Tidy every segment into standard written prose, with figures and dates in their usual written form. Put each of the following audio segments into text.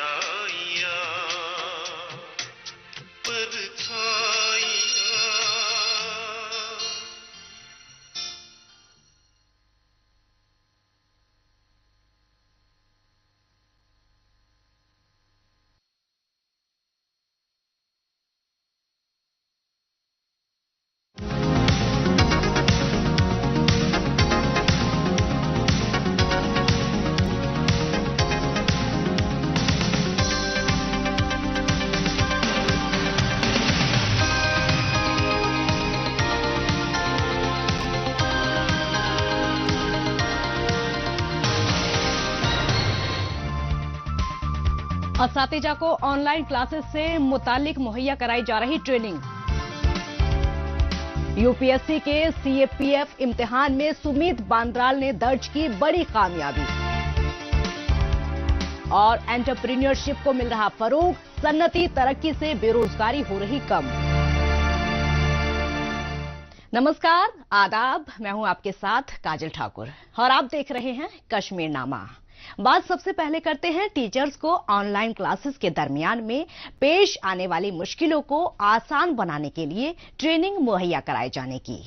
परछाइयाँ परछाइयाँ। असातिजा को online classes से मुतालिक मुहैया कराई जा रही ट्रेनिंग। यूपीएससी के सीएपीएफ इम्तिहान में सुमित बांद्राल ने दर्ज की बड़ी कामयाबी और एंटरप्रेन्योरशिप को मिल रहा फरोग, सन्नती तरक्की से बेरोजगारी हो रही कम। नमस्कार, आदाब, मैं हूं आपके साथ काजल ठाकुर और आप देख रहे हैं कश्मीर नामा। बात सबसे पहले करते हैं टीचर्स को ऑनलाइन क्लासेस के दरमियान में पेश आने वाली मुश्किलों को आसान बनाने के लिए ट्रेनिंग मुहैया कराए जाने की।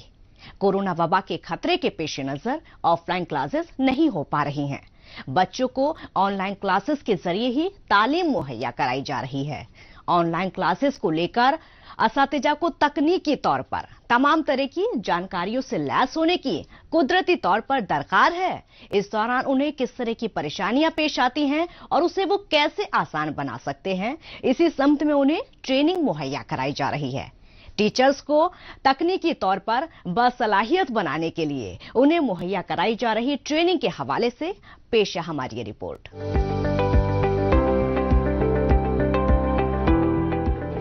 कोरोना वबा के खतरे के पेश नजर ऑफलाइन क्लासेस नहीं हो पा रही हैं। बच्चों को ऑनलाइन क्लासेस के जरिए ही तालीम मुहैया कराई जा रही है। ऑनलाइन क्लासेस को लेकर असातिजा को तकनीकी तौर पर तमाम तरह की जानकारियों से लैस होने की कुदरती तौर पर दरकार है। इस दौरान उन्हें किस तरह की परेशानियां पेश आती हैं और उसे वो कैसे आसान बना सकते हैं, इसी सम्त में उन्हें ट्रेनिंग मुहैया कराई जा रही है। टीचर्स को तकनीकी तौर पर बासलाहियत बनाने के लिए उन्हें मुहैया कराई जा रही ट्रेनिंग के हवाले से पेश है हमारी ये रिपोर्ट।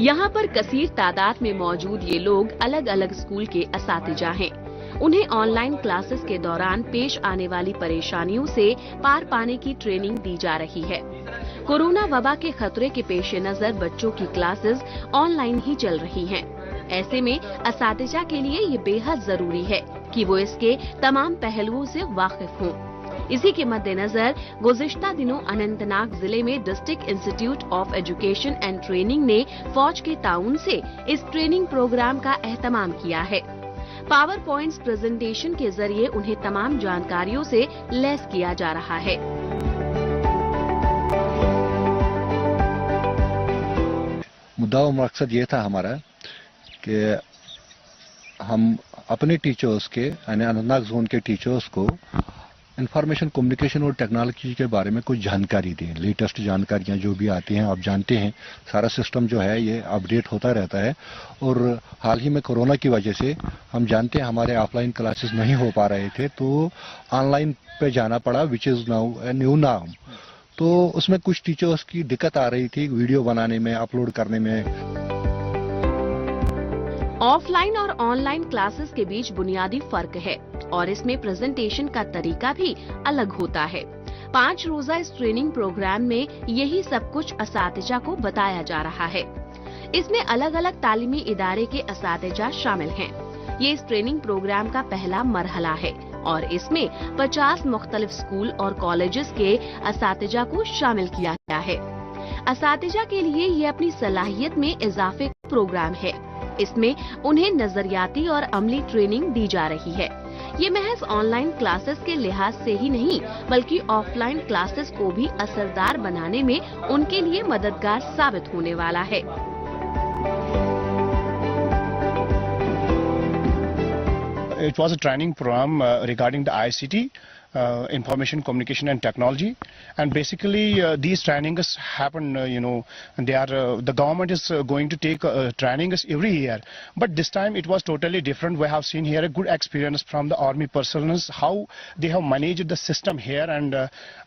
यहाँ पर कसीर तादाद में मौजूद ये लोग अलग अलग स्कूल के असातिजा हैं। उन्हें ऑनलाइन क्लासेस के दौरान पेश आने वाली परेशानियों से पार पाने की ट्रेनिंग दी जा रही है। कोरोना वबा के खतरे के पेश नजर बच्चों की क्लासेस ऑनलाइन ही चल रही हैं। ऐसे में असातिजा के लिए ये बेहद जरूरी है कि वो इसके तमाम पहलुओं से वाकिफ हों। इसी के मद्देनजर गुज़िश्ता दिनों अनंतनाग जिले में district institute of education and training ने फौज के ताउन से इस ट्रेनिंग प्रोग्राम का एहतमाम किया है। पावर पॉइंट्स प्रेजेंटेशन के जरिए उन्हें तमाम जानकारियों से लैस किया जा रहा है। मुद्दा और मकसद ये था हमारा कि हम अपने टीचर्स के यानी अनंतनाग जोन के टीचर्स को इंफॉर्मेशन कम्युनिकेशन और टेक्नोलॉजी के बारे में कुछ जानकारी दें। लेटेस्ट जानकारियां जो भी आती हैं, आप जानते हैं सारा सिस्टम जो है ये अपडेट होता रहता है। और हाल ही में कोरोना की वजह से हम जानते हैं हमारे ऑफलाइन क्लासेस नहीं हो पा रहे थे, तो ऑनलाइन पे जाना पड़ा, विच इज नाउ न्यू नाम। तो उसमें कुछ टीचर्स की दिक्कत आ रही थी वीडियो बनाने में, अपलोड करने में। ऑफलाइन और ऑनलाइन क्लासेस के बीच बुनियादी फर्क है और इसमें प्रेजेंटेशन का तरीका भी अलग होता है। 5 रोजा इस ट्रेनिंग प्रोग्राम में यही सब कुछ असातिजा को बताया जा रहा है। इसमें अलग अलग तालीमी इदारे के असातिजा शामिल हैं। ये इस ट्रेनिंग प्रोग्राम का पहला मरहला है और इसमें 50 मुख्तलिफ स्कूल और कॉलेजेस के असातिजा को शामिल किया गया है। असातिजा के लिए ये अपनी सलाहियत में इजाफे का प्रोग्राम है। इसमें उन्हें नजरियाती और अमली ट्रेनिंग दी जा रही है। ये महज ऑनलाइन क्लासेस के लिहाज से ही नहीं बल्कि ऑफलाइन क्लासेस को भी असरदार बनाने में उनके लिए मददगार साबित होने वाला है। It was a training program regarding the ICT, information communication and technology, and basically these trainings happen, they are the government is going to take trainings every year, but this time it was totally different. We have seen here a good experience from the army personnel, how they have managed the system here, and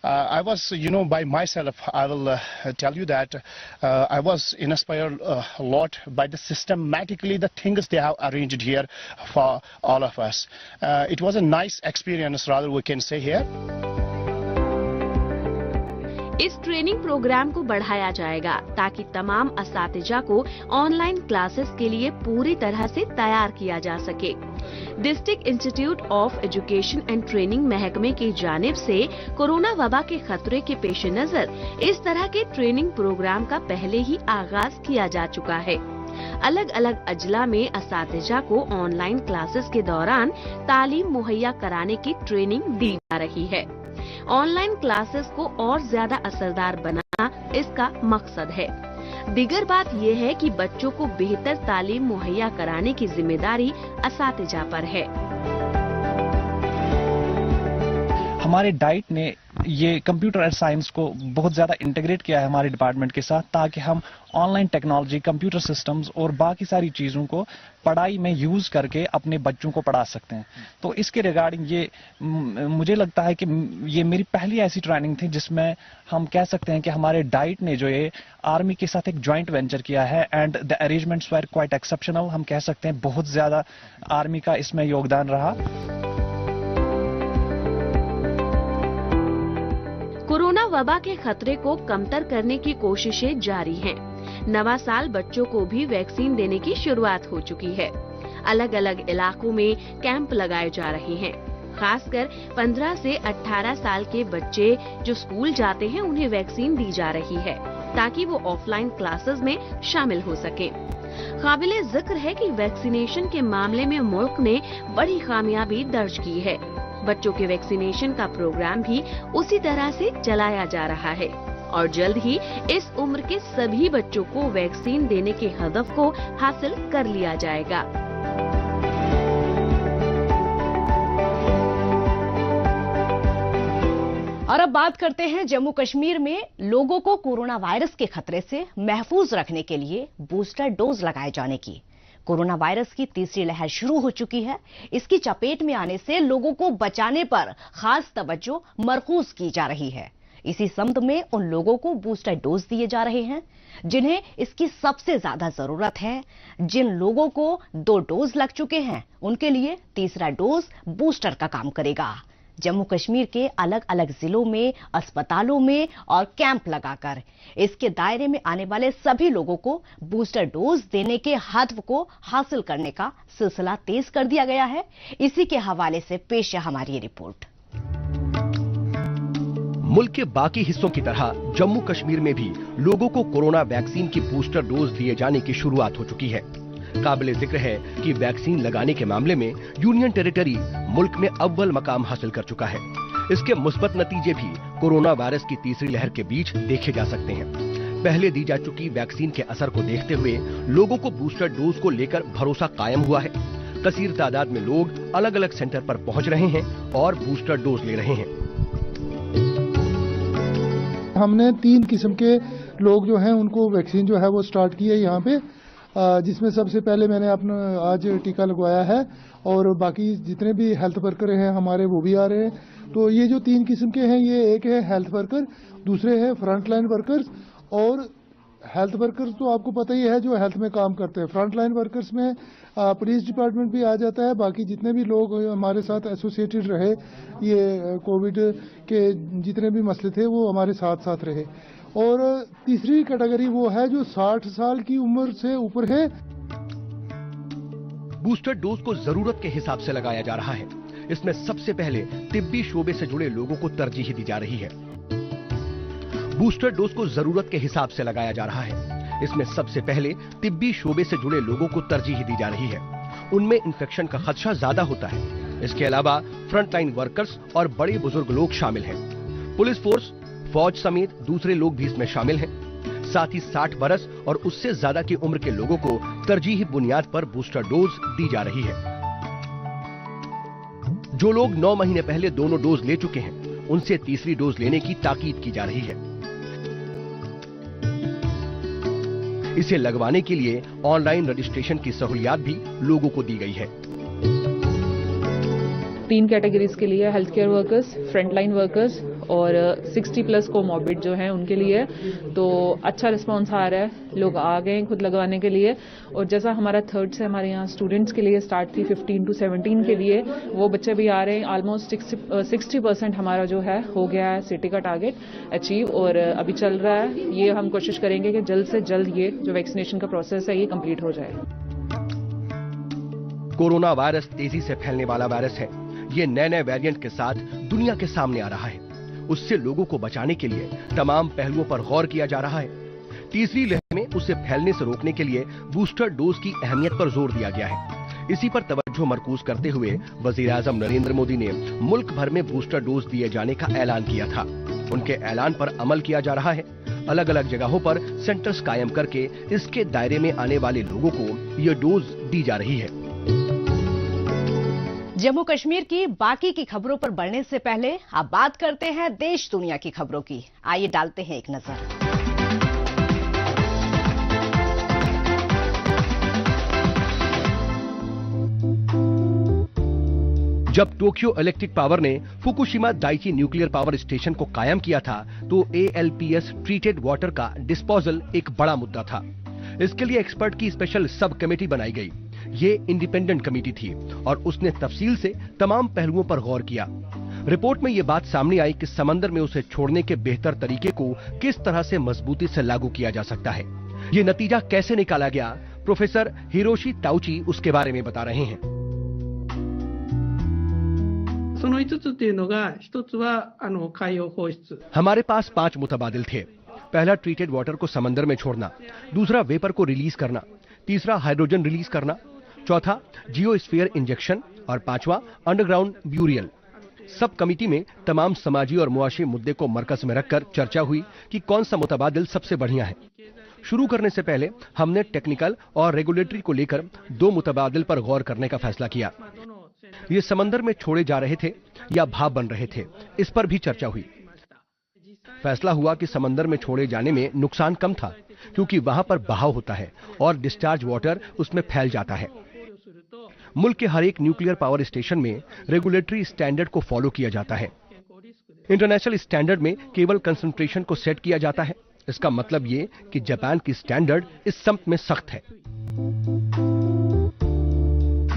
I was, by myself, I will tell you that I was inspired a lot by the systematically the things they have arranged here for all of us. It was a nice experience, rather we can say here. इस training programme को बढ़ाया जाएगा ताकि तमाम असातिजा को online classes के लिए पूरी तरह से तैयार किया जा सके। District institute of education and training महकमे की जानिब से कोरोना वबा के खतरे के पेश नजर इस तरह के ट्रेनिंग प्रोग्राम का पहले ही आगाज किया जा चुका है। अलग अलग अजला में असातिजा को ऑनलाइन क्लासेस के दौरान तालीम मुहैया कराने की ट्रेनिंग दी जा रही है। ऑनलाइन क्लासेस को और ज्यादा असरदार बनाना इसका मकसद है। दीगर बात यह है कि बच्चों को बेहतर तालीम मुहैया कराने की जिम्मेदारी असातिजा पर है। हमारे डाइट ने ये कंप्यूटर एंड साइंस को बहुत ज़्यादा इंटीग्रेट किया है हमारे डिपार्टमेंट के साथ, ताकि हम ऑनलाइन टेक्नोलॉजी, कंप्यूटर सिस्टम्स और बाकी सारी चीज़ों को पढ़ाई में यूज़ करके अपने बच्चों को पढ़ा सकते हैं। तो इसके रिगार्डिंग ये मुझे लगता है कि ये मेरी पहली ऐसी ट्रेनिंग थी जिसमें हम कह सकते हैं कि हमारे डाइट ने जो ये आर्मी के साथ एक जॉइंट वेंचर किया है and the arrangements were quite exceptional. हम कह सकते हैं बहुत ज़्यादा आर्मी का इसमें योगदान रहा। कोरोना वबा के खतरे को कमतर करने की कोशिशें जारी हैं। नवा साल बच्चों को भी वैक्सीन देने की शुरुआत हो चुकी है। अलग अलग इलाकों में कैंप लगाए जा रहे हैं। खासकर 15 से 18 साल के बच्चे जो स्कूल जाते हैं उन्हें वैक्सीन दी जा रही है ताकि वो ऑफलाइन क्लासेस में शामिल हो सके। काबिले जिक्र है कि वैक्सीनेशन के मामले में मुल्क ने बड़ी कामयाबी दर्ज की है। बच्चों के वैक्सीनेशन का प्रोग्राम भी उसी तरह से चलाया जा रहा है और जल्द ही इस उम्र के सभी बच्चों को वैक्सीन देने के हदफ को हासिल कर लिया जाएगा। और अब बात करते हैं जम्मू कश्मीर में लोगों को कोरोना वायरस के खतरे से महफूज रखने के लिए बूस्टर डोज लगाए जाने की। कोरोना वायरस की तीसरी लहर शुरू हो चुकी है। इसकी चपेट में आने से लोगों को बचाने पर खास तवज्जो मरकूज की जा रही है। इसी समत में उन लोगों को बूस्टर डोज दिए जा रहे हैं जिन्हें इसकी सबसे ज्यादा जरूरत है। जिन लोगों को 2 डोज लग चुके हैं उनके लिए तीसरा डोज बूस्टर का काम करेगा। जम्मू कश्मीर के अलग अलग जिलों में, अस्पतालों में और कैंप लगाकर इसके दायरे में आने वाले सभी लोगों को बूस्टर डोज देने के हदफ को हासिल करने का सिलसिला तेज कर दिया गया है। इसी के हवाले से पेश है हमारी ये रिपोर्ट। मुल्क के बाकी हिस्सों की तरह जम्मू कश्मीर में भी लोगों को कोरोना वैक्सीन की बूस्टर डोज दिए जाने की शुरुआत हो चुकी है। काबिले जिक्र है कि वैक्सीन लगाने के मामले में यूनियन टेरिटरी मुल्क में अव्वल मकाम हासिल कर चुका है। इसके मुस्बत नतीजे भी कोरोना वायरस की तीसरी लहर के बीच देखे जा सकते हैं। पहले दी जा चुकी वैक्सीन के असर को देखते हुए लोगों को बूस्टर डोज को लेकर भरोसा कायम हुआ है। कसीर तादाद में लोग अलग अलग सेंटर पर पहुंच रहे हैं और बूस्टर डोज ले रहे हैं। हमने 3 किस्म के लोग जो हैं उनको वैक्सीन जो है वो स्टार्ट की है यहाँ पे, जिसमें सबसे पहले मैंने अपना आज टीका लगवाया है और बाकी जितने भी हेल्थ वर्कर हैं हमारे वो भी आ रहे हैं। तो ये जो 3 किस्म के हैं, ये एक है हेल्थ वर्कर, दूसरे है फ्रंट लाइन वर्कर्स और हेल्थ वर्कर्स तो आपको पता ही है जो हेल्थ में काम करते हैं। फ्रंट लाइन वर्कर्स में पुलिस डिपार्टमेंट भी आ जाता है। बाकी जितने भी लोग हमारे साथ एसोसिएटेड रहे, ये कोविड के जितने भी मसले थे वो हमारे साथ साथ रहे। और तीसरी कैटेगरी वो है जो 60 साल की उम्र से ऊपर है। बूस्टर डोज को जरूरत के हिसाब से लगाया जा रहा है। इसमें सबसे पहले तिब्बी शोबे से जुड़े लोगों को तरजीह दी जा रही है। बूस्टर डोज को जरूरत के हिसाब से लगाया जा रहा है। इसमें सबसे पहले तिब्बी शोबे से जुड़े लोगों को तरजीह दी जा रही है। उनमें इन्फेक्शन का खदशा ज्यादा होता है। इसके अलावा फ्रंटलाइन वर्कर्स और बड़े बुजुर्ग लोग शामिल हैं। पुलिस फोर्स, फौज समेत दूसरे लोग भी इसमें शामिल हैं। साथ ही 60 बरस और उससे ज्यादा की उम्र के लोगों को तरजीही बुनियाद पर बूस्टर डोज दी जा रही है। जो लोग 9 महीने पहले दोनों डोज ले चुके हैं उनसे तीसरी डोज लेने की ताकीद की जा रही है। इसे लगवाने के लिए ऑनलाइन रजिस्ट्रेशन की सहूलियात भी लोगों को दी गई है। 3 कैटेगरीज के लिए health care workers, frontline workers और 60+ कोमॉर्बिड जो हैं उनके लिए। तो अच्छा रिस्पांस आ रहा है, लोग आ गए खुद लगवाने के लिए। और जैसा हमारा 3rd से हमारे यहाँ स्टूडेंट्स के लिए स्टार्ट थी 15 to 17 के लिए, वो बच्चे भी आ रहे हैं। ऑलमोस्ट 60% हमारा जो है हो गया है सिटी का टारगेट अचीव, और अभी चल रहा है। ये हम कोशिश करेंगे कि जल्द से जल्द ये जो वैक्सीनेशन का प्रोसेस है ये कंप्लीट हो जाए। कोरोना वायरस तेजी से फैलने वाला वायरस है। ये नए वेरिएंट के साथ दुनिया के सामने आ रहा है। उससे लोगों को बचाने के लिए तमाम पहलुओं पर गौर किया जा रहा है। तीसरी लहर में उसे फैलने से रोकने के लिए बूस्टर डोज की अहमियत पर जोर दिया गया है। इसी पर तवज्जो मरकूज करते हुए वजीर-ए-आज़म नरेंद्र मोदी ने मुल्क भर में बूस्टर डोज दिए जाने का ऐलान किया था। उनके ऐलान पर अमल किया जा रहा है। अलग अलग जगहों पर सेंटर्स कायम करके इसके दायरे में आने वाले लोगों को ये डोज दी जा रही है। जम्मू कश्मीर की बाकी की खबरों पर बढ़ने से पहले अब बात करते हैं देश दुनिया की खबरों की। आइए डालते हैं एक नजर। जब टोक्यो इलेक्ट्रिक पावर ने Fukushima Daiichi nuclear power station को कायम किया था तो ALPS ट्रीटेड वाटर का डिस्पोजल एक बड़ा मुद्दा था। इसके लिए एक्सपर्ट की स्पेशल सब कमेटी बनाई गई। ये इंडिपेंडेंट कमेटी थी और उसने तफसील से तमाम पहलुओं पर गौर किया। रिपोर्ट में ये बात सामने आई कि समंदर में उसे छोड़ने के बेहतर तरीके को किस तरह से मजबूती से लागू किया जा सकता है। ये नतीजा कैसे निकाला गया, प्रोफेसर हिरोशी ताउची उसके बारे में बता रहे हैं। हमारे पास 5 मुतबादिल थे। पहला ट्रीटेड वाटर को समंदर में छोड़ना, दूसरा वेपर को रिलीज करना, तीसरा हाइड्रोजन रिलीज करना, चौथा जियोस्फीयर इंजेक्शन और पांचवा अंडरग्राउंड ब्यूरियल। सब कमेटी में तमाम समाजी और मुआशी मुद्दे को मरकज में रखकर चर्चा हुई कि कौन सा मुतबादिल सबसे बढ़िया है। शुरू करने से पहले हमने टेक्निकल और रेगुलेटरी को लेकर 2 मुतबादिल पर गौर करने का फैसला किया। ये समंदर में छोड़े जा रहे थे या भाप बन रहे थे, इस पर भी चर्चा हुई। फैसला हुआ कि समंदर में छोड़े जाने में नुकसान कम था क्योंकि वहां पर बहाव होता है और डिस्चार्ज वाटर उसमें फैल जाता है। मुल्क के हर एक न्यूक्लियर पावर स्टेशन में रेगुलेटरी स्टैंडर्ड को फॉलो किया जाता है। इंटरनेशनल स्टैंडर्ड में केवल कंसंट्रेशन को सेट किया जाता है। इसका मतलब ये कि जापान की स्टैंडर्ड इस सम्त में सख्त है।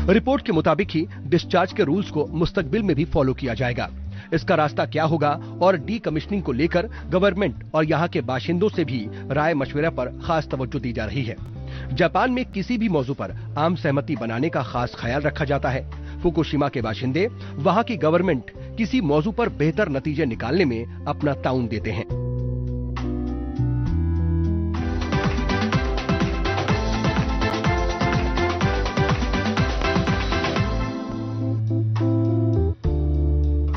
रिपोर्ट के मुताबिक ही डिस्चार्ज के रूल्स को मुस्तकबिल में भी फॉलो किया जाएगा। इसका रास्ता क्या होगा और डीकमिशनिंग को लेकर गवर्नमेंट और यहाँ के बाशिंदों से भी राय मशवरा पर खास तवज्जो दी जा रही है। जापान में किसी भी मौजू पर आम सहमति बनाने का खास ख्याल रखा जाता है। फुकुशिमा के बाशिंदे वहाँ की गवर्नमेंट किसी मौजू पर बेहतर नतीजे निकालने में अपना ताउन देते हैं।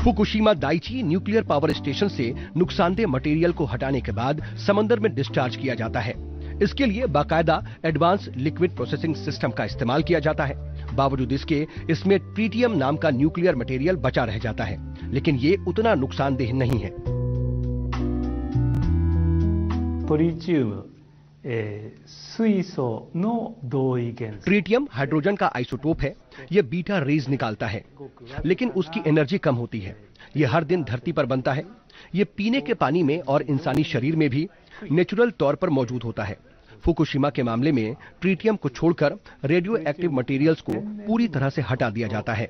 Fukushima Daiichi nuclear power station से नुकसानदेह मटेरियल को हटाने के बाद समंदर में डिस्चार्ज किया जाता है। इसके लिए बाकायदा एडवांस लिक्विड प्रोसेसिंग सिस्टम का इस्तेमाल किया जाता है। बावजूद इसके इसमें ट्रीटियम नाम का न्यूक्लियर मटेरियल बचा रह जाता है, लेकिन ये उतना नुकसानदेह नहीं है। ट्रीटियम हाइड्रोजन का आइसोटोप है। ये बीटा रेज निकालता है, लेकिन उसकी एनर्जी कम होती है। ये हर दिन धरती पर बनता है। ये पीने के पानी में और इंसानी शरीर में भी नेचुरल तौर पर मौजूद होता है। फुकुशिमा के मामले में ट्रीटियम को छोड़कर रेडियो एक्टिव मटेरियल्स को पूरी तरह से हटा दिया जाता है।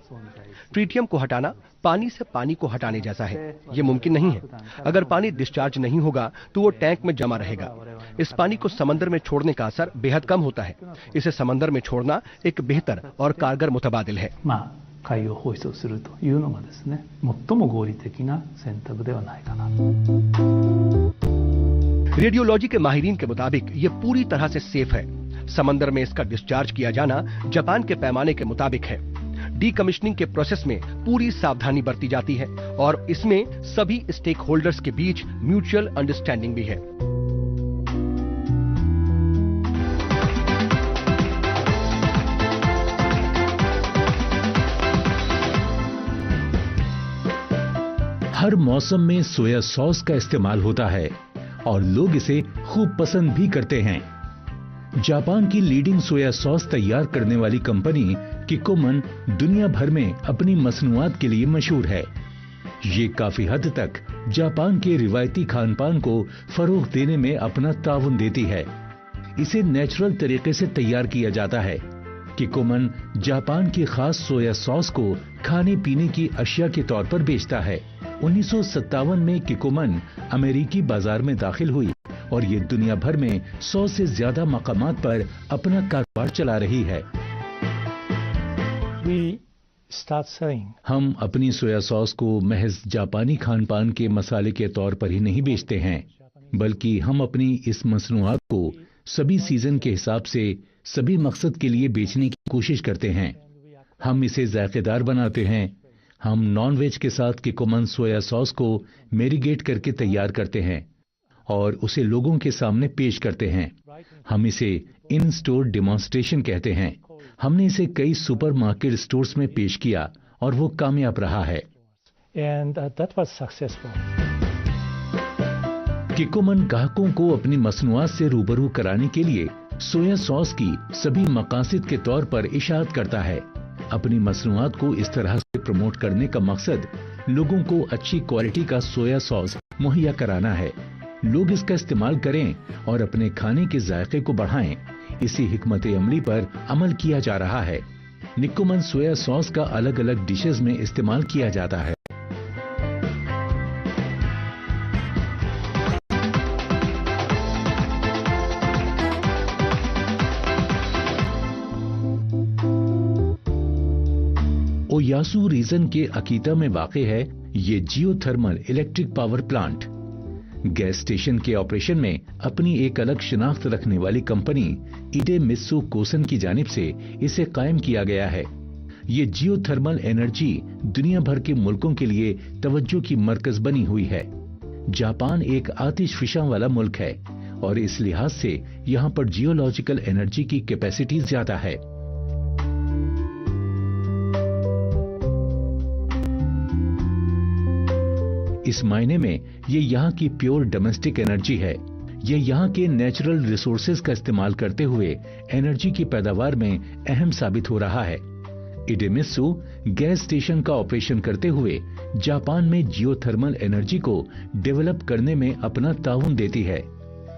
ट्रीटियम को हटाना पानी से पानी को हटाने जैसा है। ये मुमकिन नहीं है। अगर पानी डिस्चार्ज नहीं होगा तो वो टैंक में जमा रहेगा। इस पानी को समंदर में छोड़ने का असर बेहद कम होता है। इसे समंदर में छोड़ना एक बेहतर और कारगर मुतबादिल है। रेडियोलॉजी के माहिरीन के मुताबिक ये पूरी तरह से सेफ है। समंदर में इसका डिस्चार्ज किया जाना जापान के पैमाने के मुताबिक है। डीकमिशनिंग के प्रोसेस में पूरी सावधानी बरती जाती है और इसमें सभी स्टेक होल्डर्स के बीच म्यूचुअल अंडरस्टैंडिंग भी है। हर मौसम में सोया सॉस का इस्तेमाल होता है और लोग इसे खूब पसंद भी करते हैं। जापान की लीडिंग सोया सॉस तैयार करने वाली कंपनी किकोमन दुनिया भर में अपनी मसनूआत के लिए मशहूर है। ये काफी हद तक जापान के रिवायती खान पान को फरोग देने में अपना ताउन देती है। इसे नेचुरल तरीके से तैयार किया जाता है। किकोमन जापान की खास सोया सॉस को खाने पीने की अशिया के तौर पर बेचता है। 1957 में किकोमन अमेरिकी बाजार में दाखिल हुई और ये दुनिया भर में 100 से ज्यादा मकामात पर अपना कारोबार चला रही है। हम अपनी सोया सॉस को महज जापानी खान पान के मसाले के तौर पर ही नहीं बेचते हैं, बल्कि हम अपनी इस मसनूआत को सभी सीजन के हिसाब से सभी मकसद के लिए बेचने की कोशिश करते हैं। हम इसे जायकेदार बनाते हैं। हम नॉन वेज के साथ किकोमन सोया सॉस को मैरिनेट करके तैयार करते हैं और उसे लोगों के सामने पेश करते हैं। हम इसे इन स्टोर डेमोन्स्ट्रेशन कहते हैं। हमने इसे कई सुपरमार्केट स्टोर्स में पेश किया और वो कामयाब रहा है। किकोमन ग्राहकों को अपनी मसनूआत से रूबरू कराने के लिए सोया सॉस की सभी मकासद के तौर पर इशाअत करता है। अपनी मसनूआत को इस तरह से प्रमोट करने का मकसद लोगों को अच्छी क्वालिटी का सोया सॉस मुहैया कराना है। लोग इसका इस्तेमाल करें और अपने खाने के जायके को बढ़ाएं। इसी हिकमत अमली पर अमल किया जा रहा है। किकोमन सोया सॉस का अलग अलग डिशेस में इस्तेमाल किया जाता है। ओयासू रीजन के अकीता में वाक़ है ये geothermal electric power plant. Gas station के ऑपरेशन में अपनी एक अलग शिनाख्त रखने वाली कंपनी इडेमित्सु कोसन की जानिब से इसे कायम किया गया है। ये जियोथर्मल एनर्जी दुनिया भर के मुल्कों के लिए तवज्जो की मरकज बनी हुई है। जापान एक आतिशफिशां वाला मुल्क है और इस लिहाज से यहाँ पर जियोलॉजिकल एनर्जी की कैपेसिटी ज्यादा है। इस मायने में ये यहाँ की प्योर डोमेस्टिक एनर्जी है। ये यहाँ के नेचुरल रिसोर्सेज का इस्तेमाल करते हुए एनर्जी की पैदावार में अहम साबित हो रहा है। इडेमित्सु गैस स्टेशन का ऑपरेशन करते हुए जापान में जियोथर्मल एनर्जी को डेवलप करने में अपना ताउन देती है।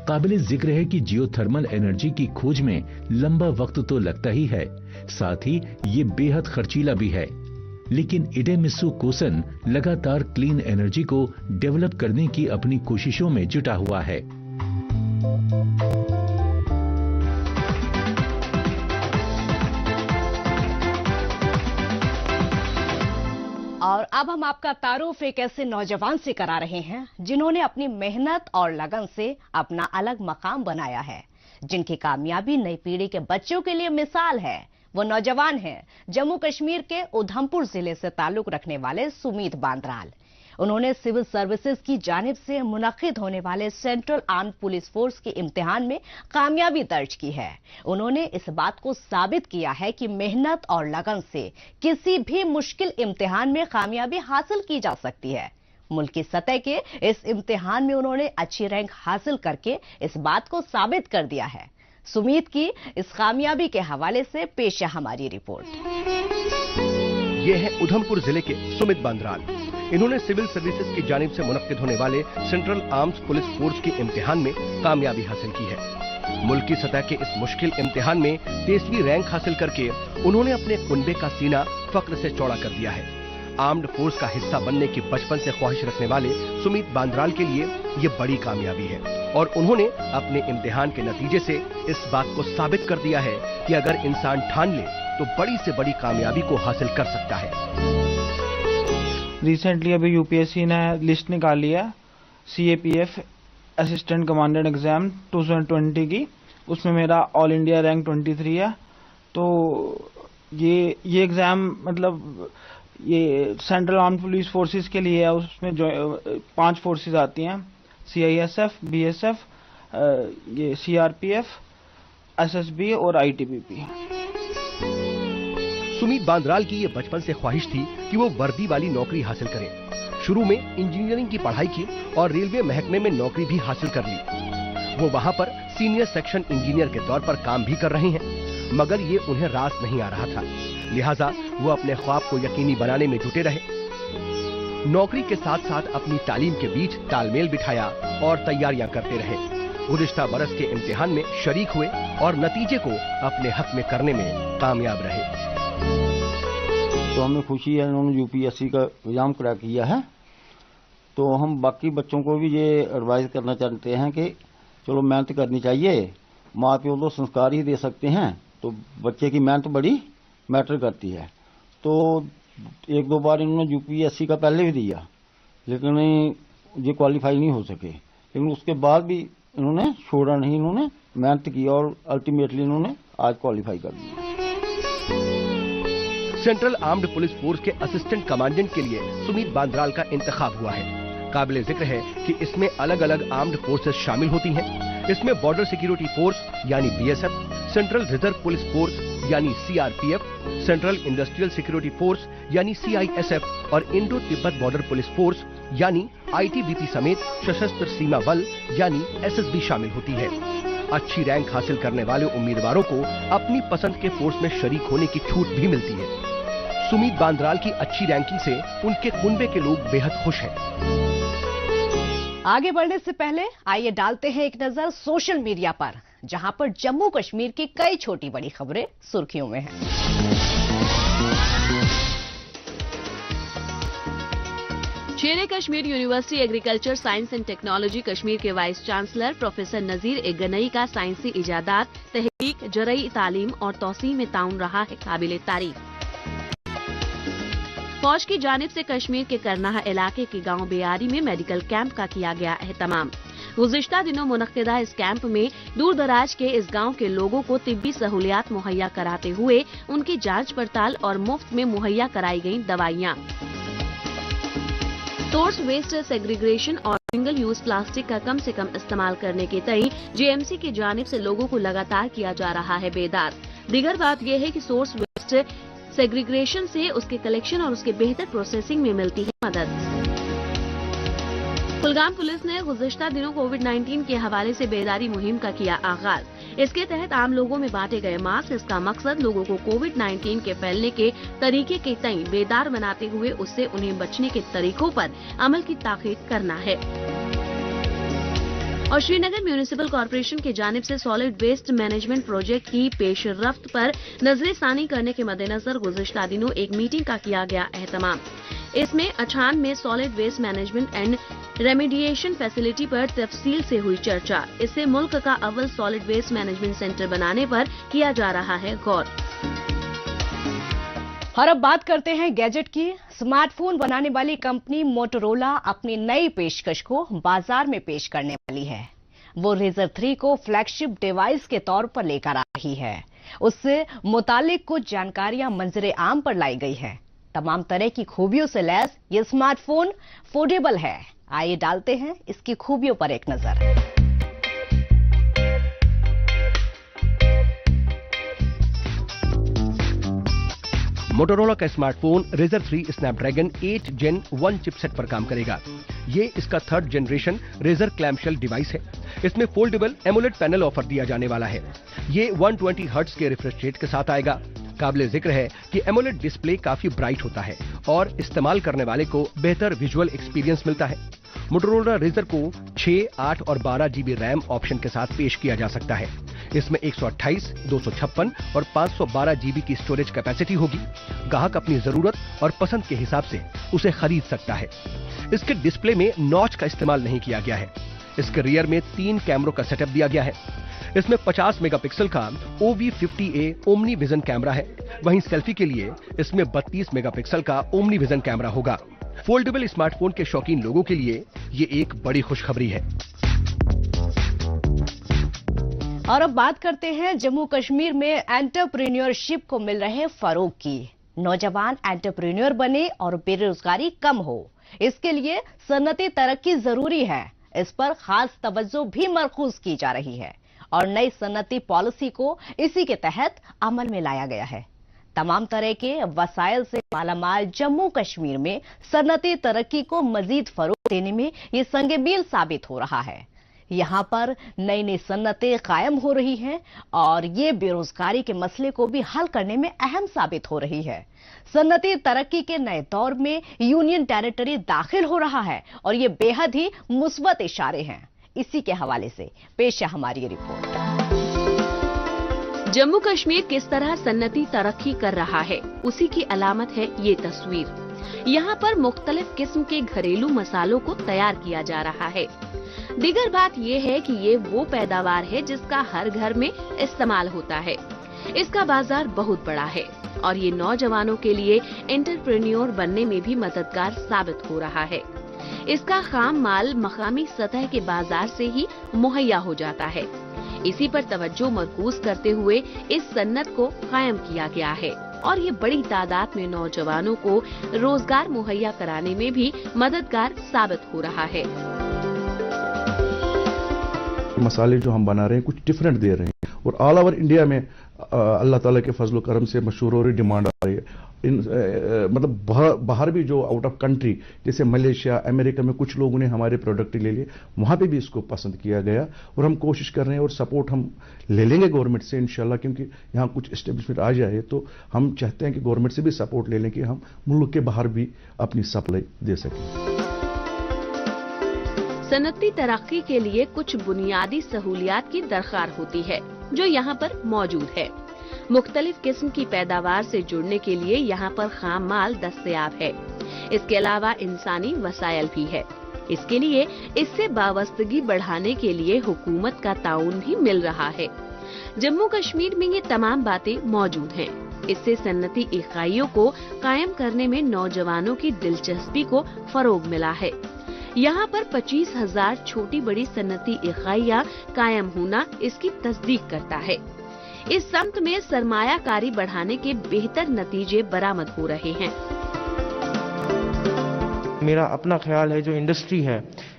काबिल जिक्र है कि जियोथर्मल एनर्जी की खोज में लंबा वक्त तो लगता ही है, साथ ही ये बेहद खर्चीला भी है। लेकिन इडेमित्सु कोसन लगातार क्लीन एनर्जी को डेवलप करने की अपनी कोशिशों में जुटा हुआ है। और अब हम आपका तारुफ एक ऐसे नौजवान से करा रहे हैं जिन्होंने अपनी मेहनत और लगन से अपना अलग मकाम बनाया है, जिनकी कामयाबी नई पीढ़ी के बच्चों के लिए मिसाल है। वो नौजवान हैं जम्मू कश्मीर के उधमपुर जिले से ताल्लुक रखने वाले सुमीत बांद्राल। उन्होंने सिविल सर्विसेज की जानिब से मुनक्किद होने वाले सेंट्रल आर्म्ड पुलिस फोर्स के इम्तिहान में कामयाबी दर्ज की है। उन्होंने इस बात को साबित किया है कि मेहनत और लगन से किसी भी मुश्किल इम्तिहान में कामयाबी हासिल की जा सकती है। मुल्की सतह के इस इम्तिहान में उन्होंने अच्छी रैंक हासिल करके इस बात को साबित कर दिया है। सुमीत की इस कामयाबी के हवाले से पेश है हमारी रिपोर्ट। ये है उधमपुर जिले के सुमित बांद्राल। इन्होंने सिविल सर्विसेज की जानिब से मुनक्किद होने वाले सेंट्रल आर्म्ड पुलिस फोर्स के इम्तिहान में कामयाबी हासिल की है। मुल्की सतह के इस मुश्किल इम्तिहान में 23वीं रैंक हासिल करके उन्होंने अपने कुनबे का सीना फख्र से चौड़ा कर दिया है। आर्म्ड फोर्स का हिस्सा बनने की बचपन से ख्वाहिश रखने वाले सुमित बांद्राल के लिए ये बड़ी कामयाबी है और उन्होंने अपने इम्तिहान के नतीजे से इस बात को साबित कर दिया है कि अगर इंसान ठान ले तो बड़ी से बड़ी कामयाबी को हासिल कर सकता है। रिसेंटली अभी यूपीएससी ने लिस्ट निकाली है सीएपीएफ असिस्टेंट कमांडेंट एग्जाम 2020 की। उसमें मेरा ऑल इंडिया रैंक 23 है। तो ये एग्जाम मतलब ये सेंट्रल आर्म्ड पुलिस फोर्सेस के लिए है। उसमें जो 5 फोर्सेस आती हैं, सीआईएसएफ, बीएसएफ, ये सीआरपीएफ, एसएसबी और आईटीबीपी। सुमित बांद्राल की ये बचपन से ख्वाहिश थी कि वो वर्दी वाली नौकरी हासिल करें। शुरू में इंजीनियरिंग की पढ़ाई की और रेलवे महकमे में नौकरी भी हासिल कर ली। वो वहाँ पर सीनियर सेक्शन इंजीनियर के तौर पर काम भी कर रहे हैं, मगर ये उन्हें रास नहीं आ रहा था। लिहाजा वो अपने ख्वाब को यकीनी बनाने में जुटे रहे। नौकरी के साथ साथ अपनी तालीम के बीच तालमेल बिठाया और तैयारियां करते रहे। गुज़िश्ता बरस के इम्तिहान में शरीक हुए और नतीजे को अपने हक में करने में कामयाब रहे। तो हमें खुशी है, इन्होंने यूपीएससी का एग्जाम क्रैक किया है। तो हम बाकी बच्चों को भी ये एडवाइस करना चाहते हैं कि चलो मेहनत करनी चाहिए, माँ प्यो तो संस्कार ही दे सकते हैं, तो बच्चे की मेहनत बड़ी मैटर करती है। तो 1-2 बार इन्होंने यूपीएससी का पहले भी दिया, लेकिन ये क्वालिफाई नहीं हो सके, लेकिन उसके बाद भी इन्होंने छोड़ा नहीं, इन्होंने मेहनत की और अल्टीमेटली इन्होंने आज क्वालिफाई कर दिया। सेंट्रल आर्म्ड पुलिस फोर्स के असिस्टेंट कमांडेंट के लिए सुमित बांद्राल का इंतखाब हुआ है। काबिले जिक्र है कि इसमें अलग अलग आर्म्ड फोर्सेस शामिल होती हैं। इसमें बॉर्डर सिक्योरिटी फोर्स यानी BSF, central reserve police force यानी CRPF, central industrial security force यानी सीआईएसएफ और Indo Tibet border police force यानी आईटीबीपी समेत सशस्त्र सीमा बल यानी एसएसबी शामिल होती है। अच्छी रैंक हासिल करने वाले उम्मीदवारों को अपनी पसंद के फोर्स में शरीक होने की छूट भी मिलती है। सुमित बांद्राल की अच्छी रैंकिंग से उनके कुनबे के लोग बेहद खुश हैं। आगे बढ़ने से पहले आइए डालते हैं एक नजर सोशल मीडिया पर, जहां पर जम्मू कश्मीर की कई छोटी बड़ी खबरें सुर्खियों में हैं। शेरे Kashmir university agriculture science and technology Kashmir के वाइस चांसलर प्रोफेसर नजीर ए गनई का साइंसी इजादात, तहकीक, जरई तालीम और तौसीह में ताउन रहा है काबिले तारीफ। फौज की जानिब से कश्मीर के करनाहा इलाके के गांव बेयारी में मेडिकल कैंप का किया गया एहतमाम। गुज़िश्ता दिनों मुनक्किदा इस कैंप में दूर दराज के इस गांव के लोगों को तिब्बी सहूलियात मुहैया कराते हुए उनकी जांच पड़ताल और मुफ्त में मुहैया कराई गई दवाइयां। सोर्स वेस्ट सेग्रीगेशन और सिंगल यूज प्लास्टिक का कम से कम इस्तेमाल करने के तई जेएमसी की जानिब से लोगों को लगातार किया जा रहा है बेदार। दीगर बात यह है कि सोर्स वेस्ट सेग्रीगेशन से उसके कलेक्शन और उसके बेहतर प्रोसेसिंग में मिलती है मदद। कुलगाम पुलिस ने गुज़िश्ता दिनों कोविड-19 के हवाले से बेदारी मुहिम का किया आगाज। इसके तहत आम लोगों में बांटे गए मास्क। इसका मकसद लोगों को कोविड-19 के फैलने के तरीके के तई बेदार बनाते हुए उससे उन्हें बचने के तरीकों पर अमल की ताकीद करना है। और श्रीनगर म्यूनिसिपल कॉरपोरेशन की जानिब से सॉलिड वेस्ट मैनेजमेंट प्रोजेक्ट की पेशरफ्त पर नजरसानी करने के मद्देनजर गुज़िश्ता दिनों एक मीटिंग का किया गया एहतमाम। इसमें अछान में solid waste management and remediation facility पर तफसील से हुई चर्चा। इससे मुल्क का अव्वल सॉलिड वेस्ट मैनेजमेंट सेंटर बनाने पर किया जा रहा है गौर। और अब बात करते हैं गैजेट की। स्मार्टफोन बनाने वाली कंपनी मोटोरोला अपनी नई पेशकश को बाजार में पेश करने वाली है। वो रेजर 3 को फ्लैगशिप डिवाइस के तौर पर लेकर आ रही है। उससे मुतालिक कुछ जानकारियां मंजरे आम पर लाई गई है। तमाम तरह की खूबियों से लैस ये स्मार्टफोन फोल्डेबल है। आइए डालते हैं इसकी खूबियों पर एक नजर। मोटोरोला का स्मार्टफोन रेजर 3 स्नैपड्रैगन 8 जेन 1 चिपसेट पर काम करेगा। ये इसका 3rd जनरेशन रेजर क्लैम्पशेल डिवाइस है। इसमें फोल्डेबल एमोलेड पैनल ऑफर दिया जाने वाला है। ये 120 हर्ट्ज के रिफ्रेश रेट के साथ आएगा। काबिले जिक्र है कि एमोलेड डिस्प्ले काफी ब्राइट होता है और इस्तेमाल करने वाले को बेहतर विजुअल एक्सपीरियंस मिलता है। मोटोरोला रेजर को 6, 8 और 12 GB रैम ऑप्शन के साथ पेश किया जा सकता है। इसमें 128, 256 और 512 GB की स्टोरेज कैपेसिटी होगी। ग्राहक अपनी जरूरत और पसंद के हिसाब से उसे खरीद सकता है। इसके डिस्प्ले में नॉच का इस्तेमाल नहीं किया गया है। इसके रियर में 3 कैमरों का सेटअप दिया गया है। इसमें 50 मेगापिक्सल का OV50A ओमनी विजन कैमरा है। वहीं सेल्फी के लिए इसमें 32 मेगापिक्सल का ओमनी विजन कैमरा होगा। फोल्डेबल स्मार्टफोन के शौकीन लोगों के लिए ये एक बड़ी खुशखबरी है। और अब बात करते हैं जम्मू कश्मीर में एंटरप्रेन्योरशिप को मिल रहे फरोग की। नौजवान एंटरप्रेन्योर बने और बेरोजगारी कम हो, इसके लिए सनती तरक्की जरूरी है। इस पर खास तवज्जो भी मरकूज की जा रही है और नई सनती पॉलिसी को इसी के तहत अमल में लाया गया है। तमाम तरह के वसाइल से मालामाल जम्मू कश्मीर में सनती तरक्की को मजीद फरोग देने में ये संग-ए-मील साबित हो रहा है। यहाँ पर नई नई सन्नतें कायम हो रही हैं और ये बेरोजगारी के मसले को भी हल करने में अहम साबित हो रही है। सन्नती तरक्की के नए दौर में यूनियन टेरिटरी दाखिल हो रहा है और ये बेहद ही मुस्बत इशारे हैं। इसी के हवाले से पेश है हमारी ये रिपोर्ट। जम्मू कश्मीर किस तरह सन्नती तरक्की कर रहा है, उसी की अलामत है ये तस्वीर। यहाँ पर मुख्तलिफ किस्म के घरेलू मसालों को तैयार किया जा रहा है। दीगर बात ये है कि ये वो पैदावार है जिसका हर घर में इस्तेमाल होता है। इसका बाजार बहुत बड़ा है और ये नौजवानों के लिए एंटरप्रेन्योर बनने में भी मददगार साबित हो रहा है। इसका खाम माल मकामी सतह के बाजार से ही मुहैया हो जाता है। इसी पर तवज्जो मरकूज करते हुए इस सन्नत को कायम किया गया है और ये बड़ी तादाद में नौजवानों को रोजगार मुहैया कराने में भी मददगार साबित हो रहा है। मसाले जो हम बना रहे हैं कुछ डिफरेंट दे रहे हैं और ऑल ओवर इंडिया में अल्लाह ताला के फजल करम से मशहूर हो रही डिमांड आ रही है। मतलब बाहर भी जो आउट ऑफ कंट्री जैसे मलेशिया, अमेरिका में कुछ लोगों ने हमारे प्रोडक्ट ले लिए, वहां पे भी इसको पसंद किया गया और हम कोशिश कर रहे हैं और सपोर्ट हम ले लेंगे गवर्नमेंट से इंशाल्लाह, क्योंकि यहाँ कुछ एस्टेब्लिशमेंट आ जाए तो हम चाहते हैं कि गवर्नमेंट से भी सपोर्ट ले लें कि हम मुल्क के बाहर भी अपनी सप्लाई दे सकें। सनअती तरक्की के लिए कुछ बुनियादी सहूलियात की दरकार होती है जो यहाँ पर मौजूद है। मुख्तलिफ किस्म की पैदावार से जुड़ने के लिए यहाँ पर खाम माल दस्तयाब है। इसके अलावा इंसानी वसायल भी है। इसके लिए इससे वाबस्तगी बढ़ाने के लिए हुकूमत का ताउन भी मिल रहा है। जम्मू कश्मीर में ये तमाम बातें मौजूद हैं। इससे सन्नती इकाइयों को कायम करने में नौजवानों की दिलचस्पी को फरोग मिला है। यहाँ पर 25,000 छोटी बड़ी सन्नती इकाइयाँ कायम होना इसकी तस्दीक करता है। इस सम्त में सरमायाकारी बढ़ाने के बेहतर नतीजे बरामद हो रहे हैं। मेरा अपना ख्याल है जो इंडस्ट्री है,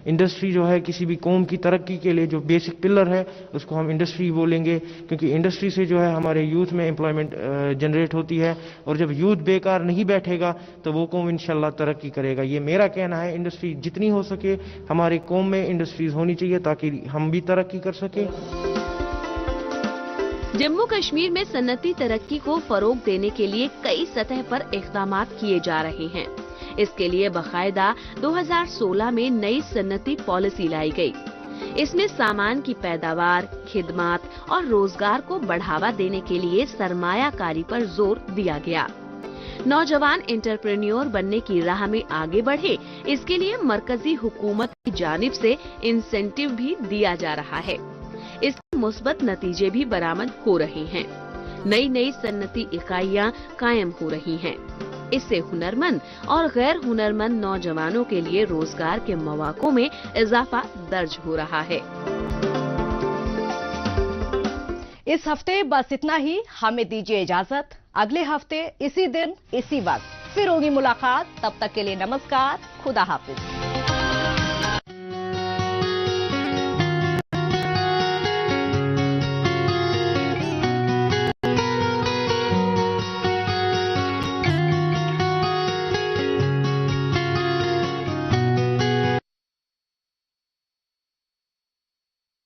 इंडस्ट्री जो है किसी भी कौम की तरक्की के लिए जो बेसिक पिलर है उसको हम इंडस्ट्री बोलेंगे, क्योंकि इंडस्ट्री से जो है हमारे यूथ में एम्प्लॉयमेंट जनरेट होती है और जब यूथ बेकार नहीं बैठेगा तो वो कौम इंशाल्लाह तरक्की करेगा। ये मेरा कहना है। इंडस्ट्री जितनी हो सके हमारी कौम में इंडस्ट्रीज होनी चाहिए ताकि हम भी तरक्की कर सके। जम्मू कश्मीर में सन्नती तरक्की को फरोग देने के लिए कई सतह पर इक़दाम किए जा रहे हैं। इसके लिए बाकायदा 2016 में नई सन्नती पॉलिसी लाई गई। इसमें सामान की पैदावार, खिदमात और रोजगार को बढ़ावा देने के लिए सरमायाकारी पर जोर दिया गया। नौजवान एंटरप्रेन्योर बनने की राह में आगे बढ़े, इसके लिए मरकजी हुकूमत की जानिब से इंसेंटिव भी दिया जा रहा है। इसके मुस्बत नतीजे भी बरामद हो रहे हैं। नई नई सन्नती इकाइयाँ कायम हो रही हैं। इससे हुनरमंद और गैर हुनरमंद नौजवानों के लिए रोजगार के मौकों में इजाफा दर्ज हो रहा है। इस हफ्ते बस इतना ही। हमें दीजिए इजाजत। अगले हफ्ते इसी दिन इसी वक्त फिर होगी मुलाकात। तब तक के लिए नमस्कार, खुदा हाफिज।